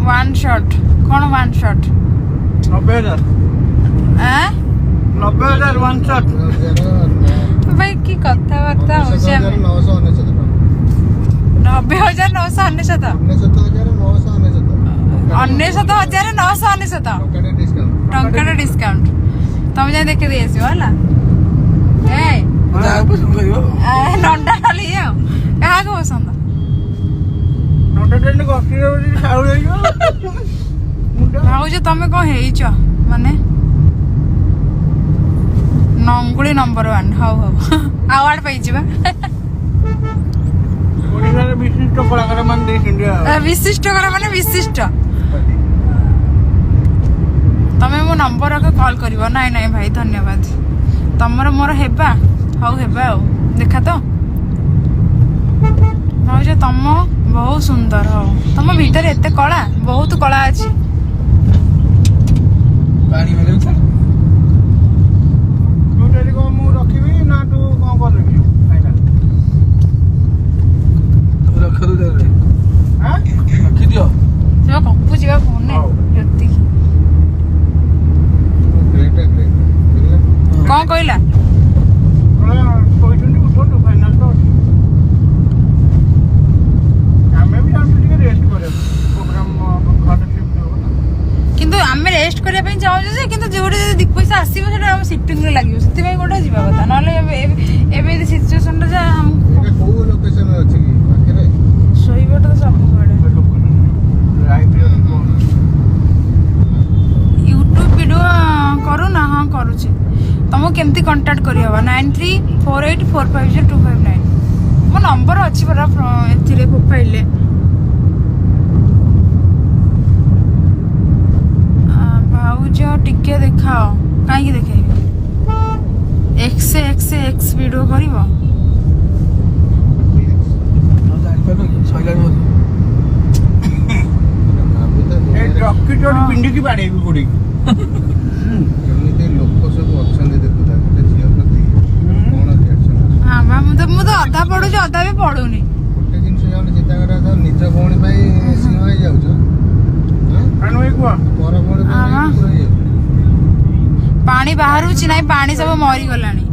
one shot कौन one shot 90,000 90,000 one shot भाई की कथबार्ता हो 90,999 टंका डिस्काउंट तुम जाए देखे दी आसो है नंडा खाली क्या पसंद भाज तुम कौन हो माने नंगुली नंबर 1 हाउ हाउ अवार्ड पाई विशिष्ट कलाकार विशिष्ट माने विशिष्ट तमें मो नंबर रख कॉल कर नाई नाई भाई धन्यवाद तमर मोर हेबा हाउ हेबा आ देखा तो भाज तुम बहुत सुंदर हो तुम भीतर एते कला बहुत कला अच्छी कपुची फोन कौन कहला किंतु आमे रेस्ट करने पे चाहूँ जे किंतु जोड़े दी पैसा आसीबो सेटा हम शिफ्टिंग रे लागियो सेति भाई कोटा जीवा कथा नले एबे सिचुएशन रे हम को लोकेशन अछि की पाखरे सोईबट तो सब बड़े यूट्यूब वीडियो करू ना हां करू छी तुमको केमती कांटेक्ट करी हवा 9348450259 मो नंबर अछि बरा एथिरे प्रोफाइल ले भाउज टिके देखाओ काई देखे एक्स वीडियो करिवो पिंडी की बाड़े भी पड़ी एमिते लोक सब अछन देखुदा गोटे झियो प्रति कोन रिएक्शन हां बा मु तो आधा पढु छ आधा भी पढुनी गोटे जिंस जाने चिंता करा था निज भौणी भाई सिंह होई जाउ छ कान होई को पर भौणी पानी बाहर छी नाही पानी सब मरी गलानी